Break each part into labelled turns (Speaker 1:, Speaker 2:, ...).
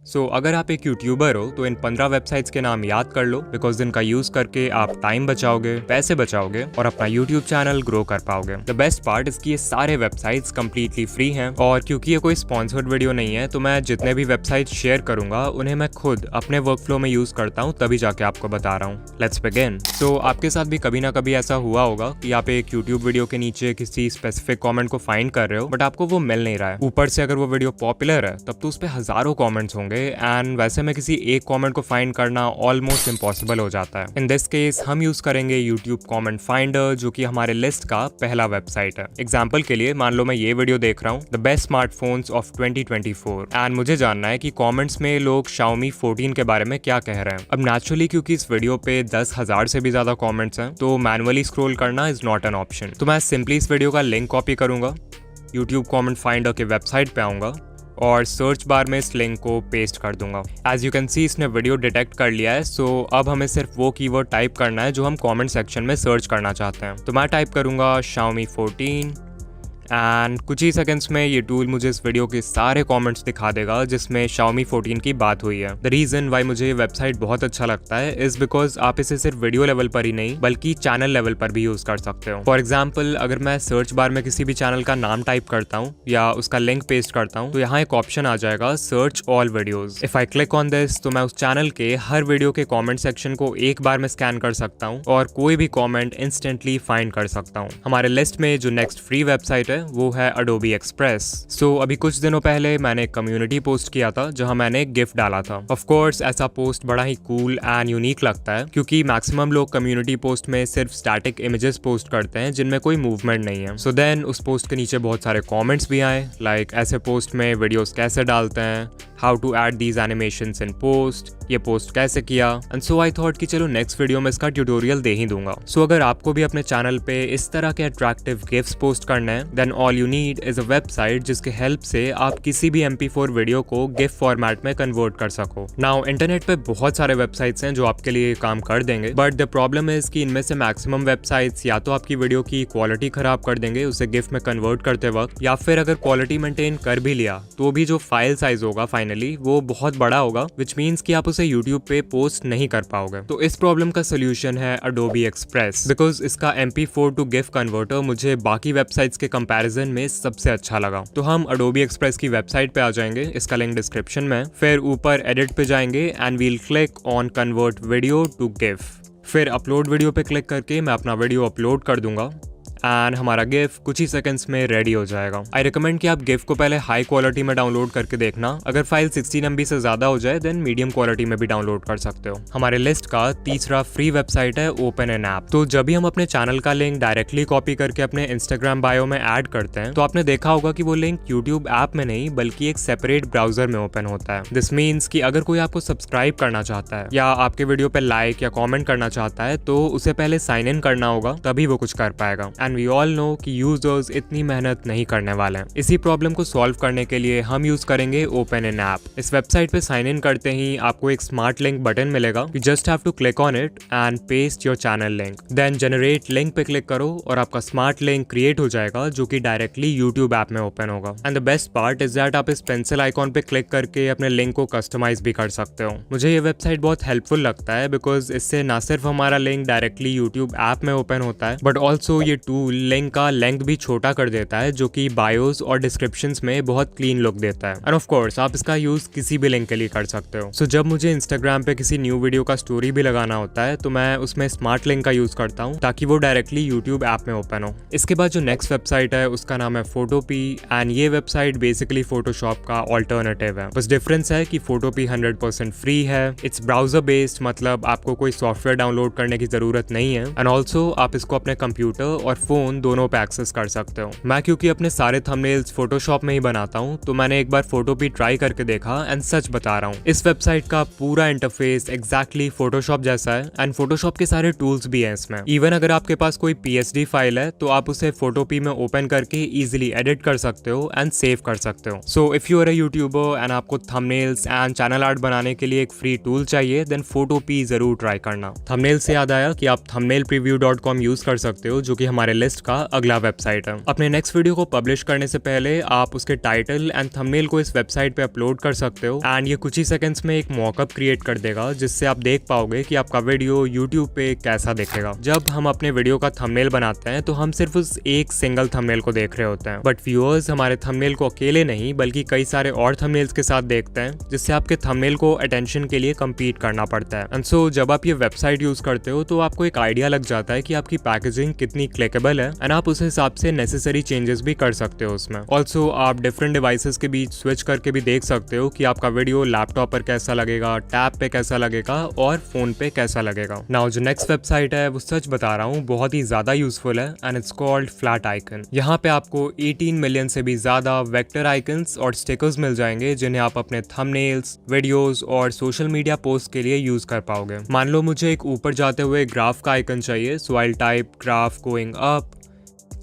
Speaker 1: अगर आप एक यूट्यूबर हो तो इन 15 वेबसाइट्स के नाम याद कर लो, बिकॉज इनका यूज करके आप टाइम बचाओगे, पैसे बचाओगे और अपना यूट्यूब चैनल ग्रो कर पाओगे। द बेस्ट पार्ट इसकी ये सारे वेबसाइट्स कंप्लीटली फ्री हैं, और क्योंकि ये कोई स्पॉन्सर्ड वीडियो नहीं है तो मैं जितने भी वेबसाइट शेयर करूंगा उन्हें मैं खुद अपने वर्कफ्लो में यूज करता हूँ, तभी जाके आपको बता रहा हूँ। Let's begin. आपके साथ भी कभी ना कभी ऐसा हुआ होगा कि आप एक यूट्यूब वीडियो के नीचे किसी स्पेसिफिक कॉमेंट को फाइंड कर रहे हो, बट आपको वो मिल नहीं रहा है। ऊपर से अगर वो वीडियो पॉपुलर है तब तो उस पर हजारों कॉमेंट्स होंगे, एंड वैसे में किसी एक कमेंट को फाइंड करना ऑलमोस्ट इम्पॉसिबल हो जाता है। इन दिस केस हम यूज करेंगे यूट्यूब कमेंट फाइंडर, जो कि हमारे लिस्ट का पहला वेबसाइट है। एग्जांपल के लिए मान लो मैं ये वीडियो देख रहा हूँ, the best smartphones of 2024, and मुझे जानना है कि कमेंट्स में लोग Xiaomi 14 के बारे में क्या कह रहे हैं। अब नेचुरली क्योंकि इस वीडियो पे 10,000 से भी ज्यादा कमेंट्स हैं, तो मैनुअली स्क्रॉल करना इज नॉट एन ऑप्शन। तो मैं सिंपली इस वीडियो का लिंक कॉपी करूंगा, यूट्यूब कमेंट फाइंडर के वेबसाइट पे आऊंगा और सर्च बार में इस लिंक को पेस्ट कर दूंगा। एज यू कैन सी इसने वीडियो डिटेक्ट कर लिया है। अब हमें सिर्फ वो कीवर्ड टाइप करना है जो हम कमेंट सेक्शन में सर्च करना चाहते हैं। तो मैं टाइप करूंगा Xiaomi 14, एंड कुछ ही सेकंड्स में ये टूल मुझे इस वीडियो के सारे कमेंट्स दिखा देगा जिसमें Xiaomi 14 की बात हुई है। द रीजन वाई मुझे ये वेबसाइट बहुत अच्छा लगता है इज बिकॉज आप इसे सिर्फ वीडियो लेवल पर ही नहीं बल्कि चैनल लेवल पर भी यूज कर सकते हो। फॉर एग्जाम्पल, अगर मैं सर्च बार में किसी भी चैनल का नाम टाइप करता हूँ या उसका लिंक पेस्ट करता हूँ, तो यहाँ एक ऑप्शन आ जाएगा search all videos. If I click on this, तो मैं उस चैनल के हर वीडियो के कॉमेंट सेक्शन को एक बार में स्कैन कर सकता हूँ और कोई भी कॉमेंट इंस्टेंटली फाइंड कर सकता हूँ। हमारे लिस्ट में जो नेक्स्ट फ्री वेबसाइट है वो है Adobe Express। अभी कुछ दिनों पहले मैंने एक कम्युनिटी पोस्ट किया था जहां मैंने एक गिफ्ट डाला था। ऑफ कोर्स ऐसा पोस्ट बड़ा ही कूल एंड यूनिक लगता है, क्योंकि मैक्सिमम लोग कम्युनिटी पोस्ट में सिर्फ स्टैटिक इमेजेस पोस्ट करते हैं जिनमें कोई मूवमेंट नहीं है। देन उस पोस्ट के नीचे बहुत सारे कमेंट्स भी आए, लाइक ऐसे पोस्ट में वीडियोस कैसे डालते हैं, how to add these animations in post, ये पोस्ट कैसे किया, एंड आई थॉट कि चलो नेक्स्ट वीडियो में इसका ट्यूटोरियल दे ही दूंगा। अगर आपको भी अपने चैनल पे इस तरह के अट्रैक्टिव गिफ्ट्स पोस्ट करने हैं, then all you need is a website जिसके हेल्प से आप किसी भी MP4 वीडियो को गिफ फॉर्मेट में कन्वर्ट कर सको। नाउ इंटरनेट पे बहुत सारे वेबसाइट्स हैं जो आपके लिए काम कर देंगे, बट द प्रॉब्लम इज कि इनमें से मैक्सिमम वेबसाइट्स या तो आपकी वीडियो की क्वालिटी खराब कर देंगे उसे गिफ में कन्वर्ट करते वक्त, या फिर अगर क्वालिटी मेंटेन कर भी लिया तो भी जो फाइल साइज होगा फाइनली वो बहुत बड़ा होगा, विच मीन्स कि आप उसे यूट्यूब पे पोस्ट नहीं कर पाओगे। तो इस प्रॉब्लम का सोल्यूशन है Adobe Express, बिकॉज इसका MP4 टू गिफ कन्वर्टर मुझे बाकी वेबसाइट्स के कंपैरिजन में सबसे अच्छा लगा। तो हम Adobe Express की वेबसाइट पे आ जाएंगे, इसका लिंक डिस्क्रिप्शन में, फिर ऊपर एडिट पे जाएंगे and we'll click on convert video to gif, फिर अपलोड वीडियो पे क्लिक करके मैं अपना वीडियो अपलोड कर दूंगा एंड हमारा गिफ कुछ ही सेकंड्स में रेडी हो जाएगा। आई रिकमेंड कि आप गिफ को पहले हाई क्वालिटी में डाउनलोड करके देखना, अगर फाइल 16 MB से ज्यादा हो जाए देन मीडियम क्वालिटी में भी डाउनलोड कर सकते हो। हमारे लिस्ट का तीसरा फ्री वेबसाइट है OpenAnApp। तो जब भी हम अपने चैनल का लिंक डायरेक्टली कॉपी करके अपने इंस्टाग्राम बायो में ऐड करते हैं, तो आपने देखा होगा कि वो लिंक यूट्यूब ऐप में नहीं बल्कि एक सेपरेट ब्राउजर में ओपन होता है। दिस मीन्स कि अगर कोई आपको सब्सक्राइब करना चाहता है या आपके वीडियो पे लाइक या कॉमेंट करना चाहता है, तो उसे पहले साइन इन करना होगा, तभी वो कुछ कर पाएगा। एंड वी ऑल नो कि यूजर्स इतनी मेहनत नहीं करने वाले हैं। इसी प्रॉब्लम को सॉल्व करने के लिए हम यूज करेंगे OpenAnApp। इस वेबसाइट पे साइन इन करते ही आपको एक स्मार्ट लिंक बटन मिलेगा, you just have to click on it and paste your channel link, then generate link पे क्लिक करो और आपका स्मार्ट लिंक क्रिएट हो जाएगा जो कि डायरेक्टली यूट्यूब ऐप में ओपन होगा। And the best part is that आप इस पेंसिल आइकॉन पे क्लिक करके अपने लिंक को कस्टमाइज भी कर सकते हो। मुझे ये वेबसाइट बहुत हेल्पफुल लगता है बिकॉज इससे ना सिर्फ हमारा लिंक डायरेक्टली यूट्यूब ऐप में ओपन होता है, बट ऑल्सो ये टूल लिंक का लेंथ भी छोटा कर देता है, जो कि बायोस और डिस्क्रिप्शंस में बहुत क्लीन लुक देता है। एंड ऑफ कोर्स आप इसका यूज किसी भी लिंक के लिए कर सकते हो। जब मुझे इंस्टाग्राम पे किसी न्यू वीडियो का स्टोरी भी लगाना होता है, तो मैं उसमें स्मार्ट लिंक का यूज करता हूँ ताकि वो डायरेक्टली यूट्यूब ऐप में ओपन हो। इसके बाद जो नेक्स्ट वेबसाइट है उसका नाम है Photopea, एंड ये वेबसाइट बेसिकली फोटोशॉप का ऑल्टरनेटिव है। बस डिफरेंस है कि Photopea 100% फ्री है, इट्स ब्राउजर बेस्ड, मतलब आपको कोई सॉफ्टवेयर डाउनलोड करने की जरूरत नहीं है, एंड ऑल्सो आप इसको अपने कंप्यूटर और फोन दोनों पे एक्सेस कर सकते हो। मैं क्योंकि अपने सारे थंबनेल्स फोटोशॉप में ही बनाता हूँ, तो मैंने एक बार Photopea ट्राई करके देखा एंड सच बता रहा हूँ, इस वेबसाइट का पूरा इंटरफेस एग्जैक्टली फोटोशॉप जैसा है एंड फोटोशॉप के सारे टूल्स भी हैं इसमें। इवन अगर आपके पास कोई PSD फाइल है तो आप उसे Photopea में ओपन करके इजीली एडिट कर सकते हो एंड सेव कर सकते हो। So if you are a youtuber and आपको थंबनेल्स एंड चैनल आर्ट बनाने के लिए एक फ्री टूल चाहिए, देन Photopea जरूर ट्राई करना। थंबनेल से याद आया कि आप thumbnailpreview.com यूज कर सकते हो, जो कि हमारे लिस्ट का अगला वेबसाइट है। अपने नेक्स्ट वीडियो को पब्लिश करने से पहले आप उसके टाइटल एंड थंबनेल को इस वेबसाइट पे अपलोड कर सकते हो एंड ये कुछ ही सेकंड्स में एक मॉकअप क्रिएट कर देगा, जिससे आप देख पाओगे कि आपका वीडियो यूट्यूब पे कैसा दिखेगा। जब हम अपने वीडियो का थंबनेल बनाते हैं तो हम सिर्फ उस एक सिंगल थंबनेल को देख रहे होते हैं, बट व्यूअर्स हमारे थंबनेल को अकेले नहीं बल्कि कई सारे और थंबनेल्स के साथ देखते हैं, जिससे आपके थंबनेल को अटेंशन के लिए कम्पीट करना पड़ता है। एंड सो जब आप ये वेबसाइट यूज करते हो तो आपको एक आइडिया लग जाता है कि आपकी पैकेजिंग कितनी क्लिकेबल है एंड आप उस हिसाब से नेसेसरी चेंजेस भी कर सकते हो उसमें। ऑल्सो आप डिफरेंट डिवाइसेस के बीच स्विच करके भी देख सकते हो कि आपका वीडियो लैपटॉप पर कैसा लगेगा, टैब पे कैसा लगेगा और फोन पे कैसा लगेगा। नाउ जो नेक्स्ट वेबसाइट है वो सच बता रहा हूँ बहुत ही ज्यादा यूजफुल है and it's called flat icon. यहाँ पे आपको 18 मिलियन से भी ज्यादा वेक्टर आइकन्स और स्टिकर्स मिल जाएंगे, जिन्हें आप अपने थंबनेल्स, वीडियोस और सोशल मीडिया पोस्ट के लिए यूज कर पाओगे। मान लो मुझे एक ऊपर जाते हुए ग्राफ का आइकन चाहिए, so I type graph going up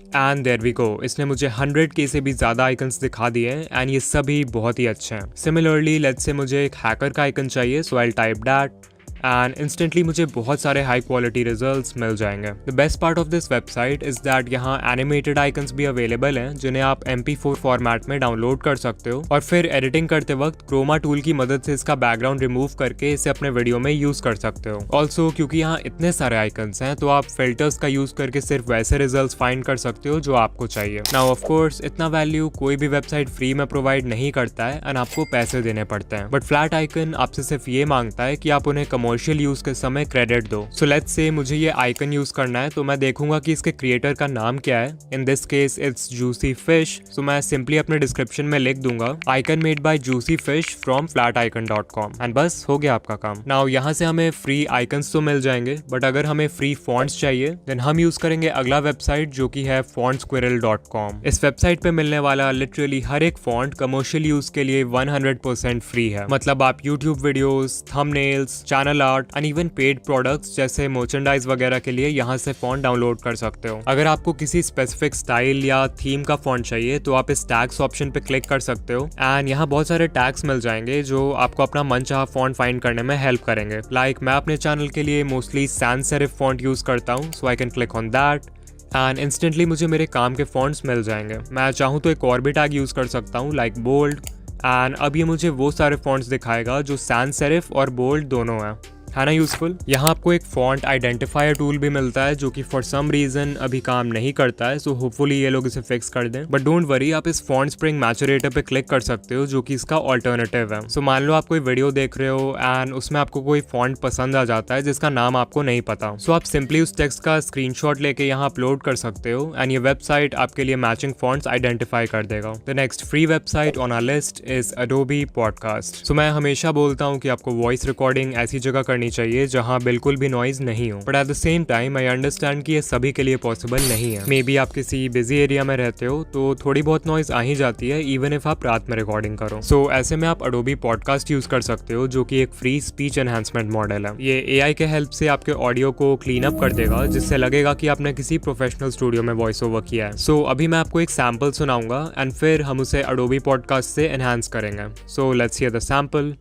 Speaker 1: and there we go. इसने मुझे 100K से भी ज्यादा आइकन्स दिखा दिए हैं एंड ये सभी बहुत ही अच्छे हैं। सिमिलरली लेट्स से मुझे एक हैकर का आइकन चाहिए, so I type that and instantly मुझे बहुत सारे हाई क्वालिटी रिजल्ट्स मिल जाएंगे। The best part of this website is that यहाँ एनिमेटेड आइकन्स भी अवेलेबल हैं, जिन्हें आप MP4 फॉर्मेट में डाउनलोड कर सकते हो और फिर एडिटिंग करते वक्त क्रोमा टूल की मदद से इसका बैकग्राउंड रिमूव करके इसे अपने वीडियो में यूज कर सकते हो। ऑल्सो क्योंकि यहाँ इतने सारे आइकन्स हैं तो आप फिल्टर्स का यूज करके सिर्फ वैसे रिजल्ट फाइंड कर सकते हो जो आपको चाहिए। नाउ ऑफ कोर्स इतना वैल्यू कोई भी वेबसाइट फ्री में प्रोवाइड नहीं करता है एंड आपको पैसे देने पड़ते हैं, बट फ्लैट आइकन आपसे सिर्फ ये मांगता है कि आप उन्हें कमर्शियल यूज के समय क्रेडिट दो। सो लेट्स से मुझे ये आइकन यूज करना है तो मैं देखूंगा कि इसके क्रिएटर का नाम क्या है। In this case it's juicy fish, so मैं सिंपली अपने डिस्क्रिप्शन में लिख दूंगा icon made by juicy fish from flaticon.com and बस हो गया आपका काम। नाउ यहाँ से हमें फ्री आइकन्स तो मिल जाएंगे, बट अगर हमें फ्री फॉन्ट्स चाहिए देन हम यूज करेंगे अगला वेबसाइट जो कि है fontsquirrel.com। इस वेबसाइट पे मिलने वाला लिटरली हर एक फॉन्ट कमर्शियल यूज के लिए 100% फ्री है। मतलब आप YouTube videos, thumbnails, channel art and even paid products जैसे मर्चेंडाइज वगैरह के लिए यहाँ से फॉन्ट डाउनलोड कर सकते हो। अगर आपको किसी स्पेसिफिक स्टाइल या थीम का फॉन्ट चाहिए तो आप इस टैग्स ऑप्शन पे क्लिक कर सकते हो एंड यहाँ बहुत सारे टैग्स मिल जाएंगे जो आपको अपना मनचाहा फॉन्ट फाइंड करने में हेल्प करेंगे। लाइक मैं अपने चैनल के लिए mostly sans serif font use करता हूँ, so I can click on that and instantly मुझे मेरे काम के फॉन्ट्स मिल जाएंगे। मैं चाहूँ तो एक और भी टैग यूज कर सकता हूँ लाइक बोल्ड एंड अब ये मुझे वो सारे फॉन्ट्स दिखाएगा जो सैंस सेरिफ और बोल्ड दोनों हैं। है ना यूजफुल। यहाँ आपको एक फॉन्ट आइडेंटिफायर टूल भी मिलता है जो कि फॉर सम रीजन अभी काम नहीं करता है, सो होपफुली ये लोग इसे फिक्स कर दें। बट डोंट वरी, आप इस फॉन्ट स्प्रिंग मैचुरेटर पे क्लिक कर सकते हो जो कि इसका ऑल्टरनेटिव है। सो मान लो आप कोई वीडियो देख रहे हो एंड उसमें आपको कोई फॉन्ट पसंद आ जाता है जिसका नाम आपको नहीं पता, सो आप सिंपली उस टेक्स्ट का स्क्रीनशॉट लेके यहाँ अपलोड कर सकते हो एंड ये वेबसाइट आपके लिए मैचिंग फॉन्ट्स आइडेंटिफाई कर देगा। The next free website on our list is Adobe Podcast। So मैं हमेशा बोलता हूँ कि आपको वॉइस रिकॉर्डिंग ऐसी जगह करनी चाहिए जहाँ बिल्कुल भी नॉइज नहीं हो, but at the same time I understand कि ये सभी के लिए पॉसिबल नहीं है। मे बी आप किसी बिजी एरिया में रहते हो तो थोड़ी बहुत नॉइज आ ही जाती है इवन इफ आप रात में रिकॉर्डिंग करो। सो ऐसे में आप Adobe Podcast यूज कर सकते हो जो कि एक फ्री स्पीच एनहांसमेंट मॉडल है। ये AI के हेल्प से आपके ऑडियो को क्लीन अप कर देगा, जिससे लगेगा कि आपने किसी प्रोफेशनल स्टूडियो में वॉइस ओवर किया है। सो अभी मैं आपको एक सैम्पल सुनाऊंगा एंड फिर हम उसे Adobe Podcast से एनहांस करेंगे। So let's hear the sample.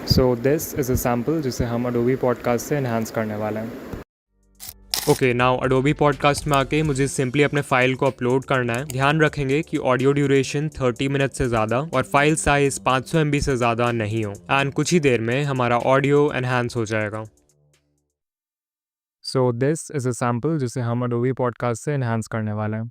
Speaker 1: So this is a sample जिसे हम Adobe Podcast से एनहांस करने वाले हैं। ओके, नाउ Adobe Podcast में आके मुझे सिंपली अपने फाइल को अपलोड करना है। ध्यान रखेंगे कि ऑडियो ड्यूरेशन 30 मिनट से ज़्यादा और फाइल साइज 500 MB से ज़्यादा नहीं हो एंड कुछ ही देर में हमारा ऑडियो एनहांस हो जाएगा। So this is a sample जिसे हम Adobe Podcast से एनहांस करने वाले हैं।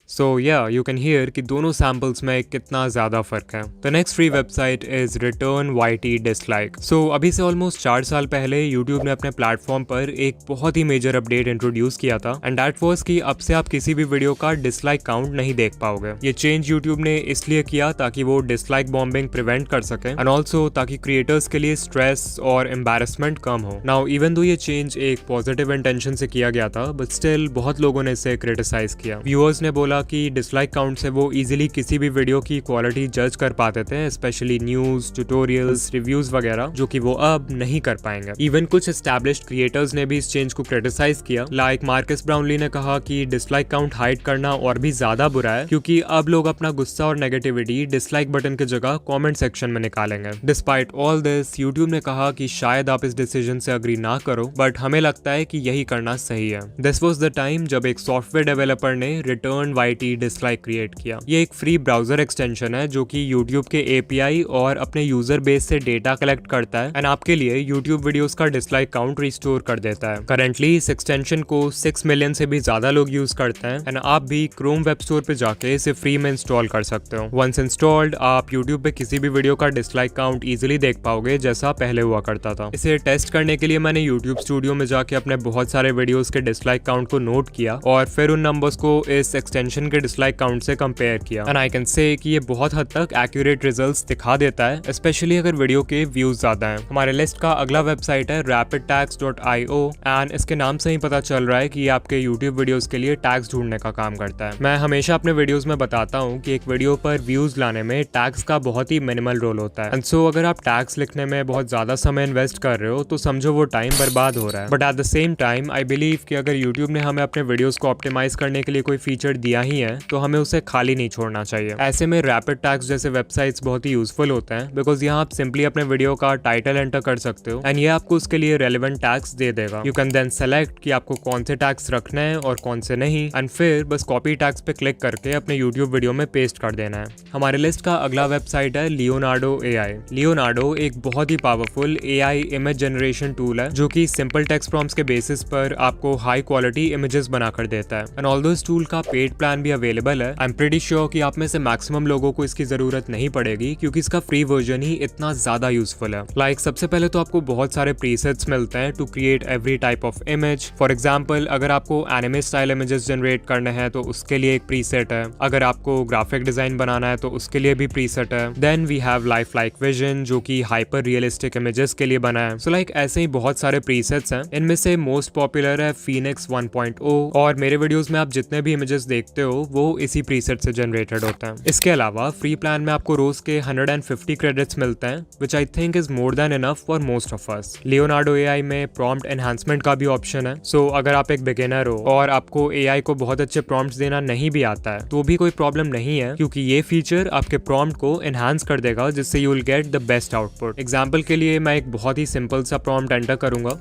Speaker 1: सो या यू कैन हियर कि दोनों सैम्पल्स में कितना ज़्यादा फ़र्क है। The next free website is return YT dislike. So अभी से ऑलमोस्ट 4 साल पहले यूट्यूब ने अपने प्लेटफॉर्म पर एक बहुत ही मेजर अपडेट इंट्रोड्यूस किया था एंड दैट वाज कि अब से आप किसी भी वीडियो का डिसलाइक काउंट नहीं देख पाओगे। ये चेंज यूट्यूब ने इसलिए किया ताकि वो डिसलाइक बॉम्बिंग प्रिवेंट कर सके एंड ऑल्सो ताकि क्रिएटर्स के लिए स्ट्रेस और एम्बैरेसमेंट कम हो। नाउ इवन दो ये चेंज एक पॉजिटिव इंटेंशन से किया गया था, बट स्टिल बहुत लोगों ने इसे क्रिटिसाइज किया। व्यूअर्स ने बोला कि डिसलाइक काउंट से वो इजीली किसी भी वीडियो की क्वालिटी जज कर पाते थे, स्पेशली न्यूज, ट्यूटोरियल्स, रिव्यूज वगैरह, जो कि वो अब नहीं कर पाएंगे। इवन कुछ एस्टैब्लिश्ड क्रिएटर्स ने भी इस चेंज को क्रिटिसाइज किया। लाइक मार्कस ब्राउनली ने कहा कि डिसलाइक काउंट हाइड करना और भी ज्यादा बुरा है, क्योंकि अब लोग अपना गुस्सा और नेगेटिविटी डिसलाइक बटन की जगह कमेंट सेक्शन में निकालेंगे। डिस्पाइट ऑल दिस, यूट्यूब ने कहा कि शायद आप इस डिसीजन से अग्री ना करो, बट हमें लगता है कि यही करना सही है। दिस वाज द टाइम जब एक सॉफ्टवेयर डेवलपर ने रिटर्न YT डिसलाइक क्रिएट किया। ये एक फ्री ब्राउजर एक्सटेंशन है जो कि यूट्यूब के API और अपने यूजर बेस से डेटा कलेक्ट करता है एंड आपके लिए यूट्यूब वीडियोस का डिसलाइक काउंट रिस्टोर कर देता है। करंटली इस एक्सटेंशन को 6 मिलियन से भी ज्यादा लोग यूज करते हैं एंड आप भी क्रोम वेब स्टोर पे जाके इसे फ्री में इंस्टॉल कर सकते हो। वंस इंस्टॉल्ड, आप यूट्यूब पे किसी भी वीडियो का डिसलाइक काउंट इजीली देख पाओगे जैसा पहले हुआ करता था। इसे टेस्ट करने के लिए मैंने यूट्यूब स्टूडियो में जाके अपने बहुत सारे वीडियोस के डिसलाइक काउंट को नोट किया और फिर उन नंबर्स को इस एक्सटेंशन के डिसलाइक काउंट से कंपेयर किया एंड आई कैन से कि ये बहुत हद तक एक्यूरेट रिजल्ट्स दिखा देता है, स्पेशली अगर वीडियो के व्यूज ज्यादा हैं। हमारे लिस्ट का अगला वेबसाइट है rapidtags.io एंड इसके नाम से ही पता चल रहा है कि ये आपके यूट्यूब वीडियोस के लिए टैग्स ढूंढने का काम करता है। मैं हमेशा अपने वीडियोस में बताता हूँ कि एक वीडियो पर व्यूज लाने में टैग्स का बहुत ही मिनिमल रोल होता है एंड सो अगर आप टैग्स लिखने में बहुत ज्यादा समय इन्वेस्ट कर रहे हो तो समझो वो टाइम बर्बाद हो रहा है। But at the same time I believe कि अगर यूट्यूब ने हमें अपने वीडियोस को ऑप्टिमाइज करने के लिए कोई फीचर दिया ही है तो हमें उसे खाली नहीं छोड़ना चाहिए। ऐसे में रैपिड टैग्स जैसे वेबसाइट्स बहुत ही यूजफुल होते हैं बिकॉज यहाँ आप सिंपली अपने वीडियो का टाइटल एंटर कर सकते हो एंड ये आपको उसके लिए रेलेवेंट टैग्स दे देगा। यू कैन देन सेलेक्ट कि आपको कौन से टैग्स रखने हैं और कौन से नहीं एंड फिर बस कॉपी टैग्स पे क्लिक करके अपने यूट्यूब वीडियो में पेस्ट कर देना है। हमारे लिस्ट का अगला वेबसाइट है लियोनार्डो AI। लियोनार्डो एक बहुत ही powerful AI image generation tool है जो कि सिंपल टेक्स्ट प्रॉम्प्ट्स के बेसिस पर आपको हाई क्वालिटी इमेजेस बनाकर देता है एंड ऑल्दो इस टूल का पेड प्लान भी अवेलेबल है। आई एम प्रीटी श्योर कि आप में से मैक्सिमम लोगों को इसकी जरूरत नहीं पड़ेगी क्योंकि इसका फ्री वर्जन ही इतना ज्यादा यूजफुल है। लाइक सबसे पहले तो आपको बहुत सारे प्रीसेट्स मिलते हैं to create every type of image. For example अगर आपको एनिमे स्टाइल इमेजेस जनरेट करने हैं तो उसके लिए एक प्रीसेट है, अगर आपको ग्राफिक डिजाइन बनाना है तो उसके लिए भी प्रीसेट है। Then we have life like vision जो कि हाइपर रियलिस्टिक इमेजेस के लिए बना है। सो लाइक ऐसे ही बहुत सारे प्रीसेट्स हैं। इनमें से मोस्ट पॉपुलर है Phoenix 1.0 और मेरे वीडियोस में आप जितने भी इमेजेस देखते हो वो इसी प्रीसेट से जनरेटेड होते हैं। इसके अलावा फ्री प्लान में आपको रोज के 150 क्रेडिट्स मिलते हैं which I think is more than enough for most of us. Leonardo AI में प्रॉम्प्ट एनहांसमेंट का भी ऑप्शन है। सो अगर आप एक बिगिनर हो और आपको AI को बहुत अच्छे प्रॉम्प्ट्स देना नहीं भी आता है तो भी कोई प्रॉब्लम नहीं है क्योंकि ये फीचर आपके प्रॉम्प्ट को एनहांस कर देगा जिससे you will get the best output. Example के लिए मैं एक बहुत ही सिंपल सा प्रॉम्प्ट एंटर करूंगा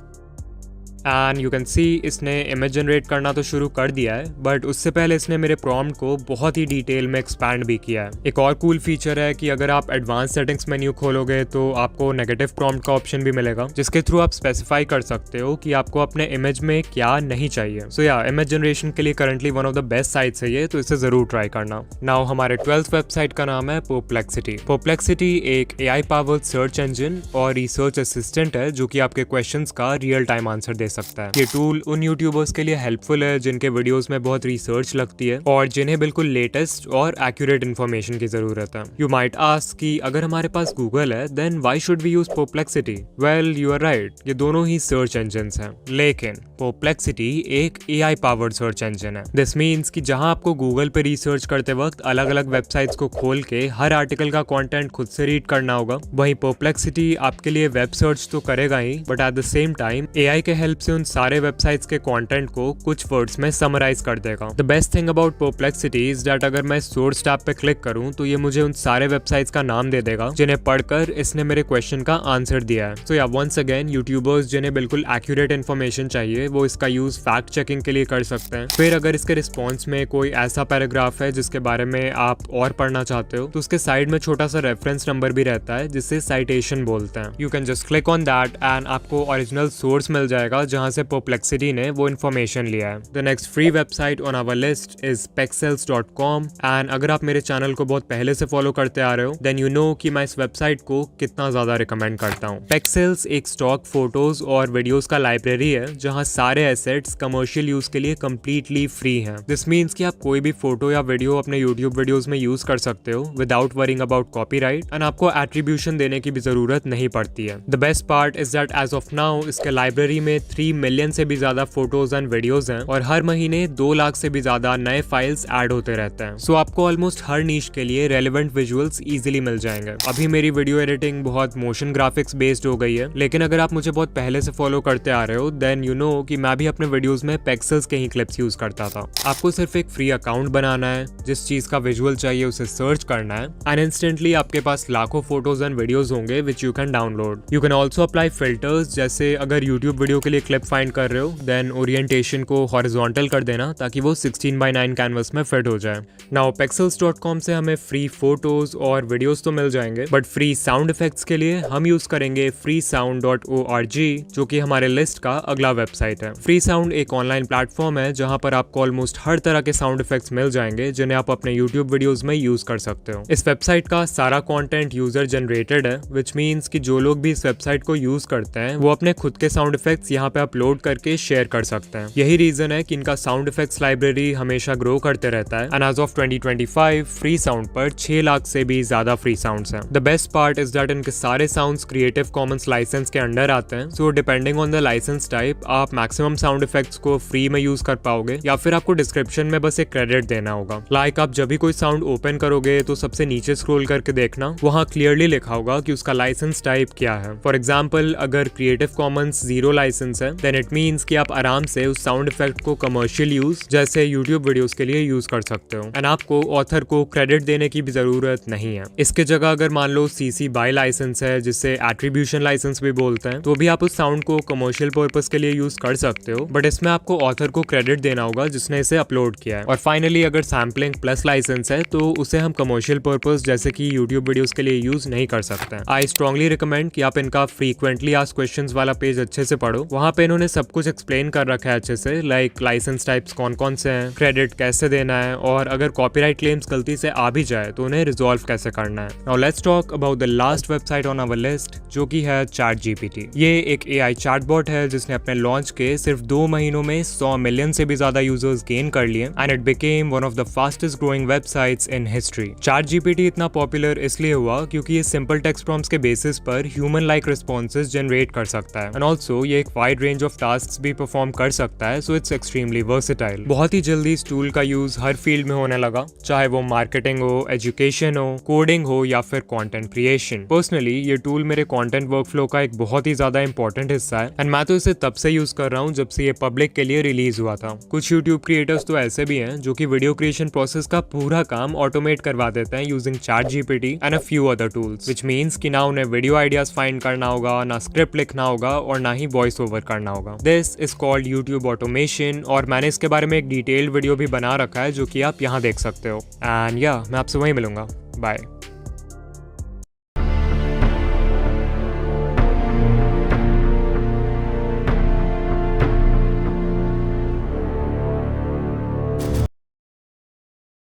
Speaker 1: एंड यू कैन सी इसने इमेज जनरेट करना तो शुरू कर दिया है बट उससे पहले इसने मेरे प्रॉम्प्ट को बहुत ही डिटेल में एक्सपैंड भी किया है। एक और कूल फीचर है कि अगर आप एडवांस सेटिंग्स मेन्यू खोलोगे तो आपको नेगेटिव प्रॉम्प्ट का ऑप्शन भी मिलेगा जिसके थ्रू आप स्पेसिफाई कर सकते हो कि आपको अपने इमेज में क्या नहीं चाहिए। सो या इमेज जनरेशन के लिए currently one of the best sites है ये, तो इसे जरूर ट्राई करना। नाउ हमारे 12th वेबसाइट का नाम है Perplexity। Perplexity एक AI पावर्ड सर्च इंजन और रिसर्च असिस्टेंट है जो कि आपके क्वेश्चंस का रियल टाइम आंसर दे सकता है। ये टूल उन यूट्यूबर्स के लिए हेल्पफुल है जिनके वीडियोस में बहुत रिसर्च लगती है और जिन्हें बिल्कुल लेटेस्ट और एक्यूरेट इन्फॉर्मेशन की जरूरत है। यू माइट आस्क कि अगर हमारे पास गूगल है then why should we use Perplexity? Well you are right, ये दोनों ही सर्च इंजन्स हैं, लेकिन Perplexity एक AI पावर्ड सर्च इंजन है। दिस मीन्स कि जहां आपको गूगल पे रिसर्च करते वक्त अलग अलग वेबसाइट्स को खोल के हर आर्टिकल का कंटेंट खुद से रीड करना होगा, वहीं Perplexity आपके लिए वेब सर्च तो करेगा ही but at the same time AI के हेल्प से उन सारे वेबसाइट्स के कंटेंट को कुछ वर्ड्स में समराइज कर देगा। The best thing about Perplexity is that अगर मैं सोर्स टैब पे क्लिक करूं तो ये मुझे उन सारे वेबसाइट्स का नाम दे देगा जिन्हें पढ़कर इसने मेरे क्वेश्चन का आंसर दिया है। सो या वंस अगेन यूट्यूबर्स जिन्हें बिल्कुल एक्यूरेट इन्फॉर्मेशन चाहिए वो इसका यूज फैक्ट चेकिंग के लिए कर सकते हैं। फिर अगर इसके रिस्पॉन्स में कोई ऐसा पैराग्राफ है जिसके बारे में आप और पढ़ना चाहते हो तो उसके साइड में छोटा सा रेफरेंस नंबर भी रहता है जिसे साइटेशन बोलते हैं। You can just click on that and आपको ओरिजिनल सोर्स मिल जाएगा जहां से Perplexity ने वो इन्फॉर्मेशन लिया है। The next free website on our list is pexels.com and अगर आप मेरे चैनल को बहुत पहले से फॉलो करते आ रहे हो देन यू नो कि मैं इस वेबसाइट को कितना ज्यादा रिकमेंड करता हूँ। Pexels एक स्टॉक फोटोज और वीडियोस का लाइब्रेरी है जहां सारे एसेट्स कमर्शियल यूज के लिए कंप्लीटली फ्री हैं। दिस मीन्स कि आप कोई भी फोटो या वीडियो अपने यूट्यूब वीडियोस में यूज कर सकते हो without worrying about copyright and आपको एट्रीब्यूशन देने की भी जरूरत नहीं पड़ती है। The best part is that as of now इसके लाइब्रेरी में 3 मिलियन से भी ज्यादा फोटोज एंड वीडियोज हैं और हर महीने 2 लाख से भी ज्यादा नए फाइल्स ऐड होते रहते हैं। सो आपको ऑलमोस्ट हर नीश के लिए रेलेवेंट विजुअल्स इजीली मिल जाएंगे। अभी मेरी वीडियो एडिटिंग बहुत मोशन ग्राफिक्स बेस्ड हो गई है, लेकिन अगर आप मुझे बहुत पहले से फॉलो करते आ रहे हो देन यू नो कि मैं भी अपने वीडियोस में पिक्सेल्स के ही क्लिप्स यूज करता था। आपको सिर्फ एक फ्री अकाउंट बनाना है, जिस चीज का विजुअल चाहिए उसे सर्च करना है एंड इंस्टेंटली आपके पास लाखों फोटोज एंड वीडियोस होंगे which you can download. You can also apply filters, जैसे अगर यूट्यूब वीडियो के लिए क्लिप फाइंड कर रहे हो देन ओरिएंटेशन को हॉरिजॉन्टल कर देना ताकि वो 16:9 कैनवस में फिट हो जाए। नाउ pexels.com से हमें फ्री फोटोज और वीडियोस तो मिल जाएंगे, बट फ्री साउंड इफेक्ट्स के लिए हम यूज करेंगे freesound.org, जो कि हमारे लिस्ट का अगला वेबसाइट है। फ्री साउंड एक ऑनलाइन प्लेटफॉर्म है जहां पर आपको ऑलमोस्ट हर तरह के साउंड इफेक्ट्स मिल जाएंगे जिन्हें आप अपने यूट्यूब वीडियोस में यूज कर सकते हो। इस वेबसाइट का सारा कंटेंट यूजर जनरेटेड है, विच मीन्स कि जो लोग भी इस वेबसाइट को यूज करते हैं वो अपने खुद के साउंड इफेक्ट्स यहाँ पे अपलोड करके शेयर कर सकते हैं। यही रीजन है कि इनका साउंड इफेक्ट्स लाइब्रेरी हमेशा ग्रो करते रहता है and as of 2025 free sound पर 6 लाख से भी ज्यादा फ्री साउंड्स हैं। The best part is that इनके सारे साउंड्स क्रिएटिव कॉमन्स लाइसेंस के अंडर आते हैं, so depending on the licence type आप मैक्सिमम साउंड इफेक्ट्स को फ्री में यूज कर पाओगे या फिर आपको डिस्क्रिप्शन में बस एक क्रेडिट देना होगा। लाइक आप जब भी कोई साउंड ओपन करोगे तो सबसे नीचे स्क्रॉल करके देखना, वहाँ क्लियरली लिखा होगा कि उसका लाइसेंस टाइप क्या है। फॉर एग्जाम्पल अगर क्रिएटिव कॉमन्स 0 लाइसेंस है देन इट मीन्स कि आप आराम से उस साउंड इफेक्ट को कमर्शियल यूज जैसे यूट्यूब वीडियोस के लिए यूज कर सकते हो एंड आपको ऑथर को क्रेडिट देने की भी जरूरत नहीं है। इसके जगह अगर मान लो CC BY लाइसेंस है, जिसे एट्रीब्यूशन लाइसेंस भी बोलते हैं, तो भी आप उस साउंड को कमर्शियल पर्पस के लिए यूज कर सकते हो, बट इसमें आपको ऑथर को क्रेडिट देना होगा जिसने इसे अपलोड किया है। और फाइनली अगर सैम्पलिंग प्लस लाइसेंस है तो उसे हम कमर्शियल पर्पस जैसे कि यूट्यूब वीडियोस के लिए यूज नहीं कर सकते हैं। आई स्ट्रांगली रिकमेंड कि आप इनका फ्रीक्वेंटली आस्क्ड क्वेश्चंस वाला पेज अच्छे से पढ़ो, वहां पे इन्होंने सब कुछ एक्सप्लेन कर रखा है अच्छे से, लाइक लाइसेंस टाइप्स कौन कौन से हैं, क्रेडिट कैसे देना है और अगर कॉपीराइट क्लेम्स गलती से आ भी जाए तो उन्हें रिजॉल्व कैसे करना है। Now let's talk about the last website on our list, जो कि है ChatGPT। ये एक AI चैटबॉट है जिसने अपने लॉन्च के सिर्फ 2 महीनों में 100 मिलियन से भी ज्यादा यूजर्स गेन कर लिए and it became one of the fastest growing websites in history. ChatGPT इतना पॉपुलर इसलिए हुआ क्योंकि ये सिंपल टेक्स्ट प्रॉम्प्ट्स के बेसिस पर ह्यूमन लाइक रिस्पॉन्सेज जनरेट कर सकता है एंड ऑल्सो ये एक वाइड रेंज ऑफ टास्क्स भी परफॉर्म कर सकता है, सो इट्स एक्सट्रीमली वर्सेटाइल। बहुत ही जल्दी इस टूल का यूज हर फील्ड में होने लगा, चाहे वो मार्केटिंग हो, एजुकेशन हो, कोडिंग हो या फिर कंटेंट क्रिएशन। पर्सनली ये टूल मेरे कंटेंट वर्कफ्लो का एक बहुत ही ज्यादा इंपॉर्टेंट हिस्सा है एंड मैं तो इसे तब से यूज कर रहा हूँ जब से ये पब्लिक के लिए रिलीज हुआ था। कुछ यूट्यूब क्रिएटर्स तो ऐसे भी हैं जो कि वीडियो क्रिएशन प्रोसेस का पूरा काम ऑटोमेट करवा देते हैं using ChatGPT and a few other tools, which means कि ना उन्हें वीडियो आइडियाज फाइंड करना होगा, ना स्क्रिप्ट लिखना होगा और ना ही वॉइस ओवर करना होगा। This is called YouTube automation और मैंने इसके बारे में एक डिटेल्ड वीडियो भी बना रखा है जो कि आप यहाँ देख सकते हो। एंड या मैं आपसे वहीं मिलूंगा। बाय।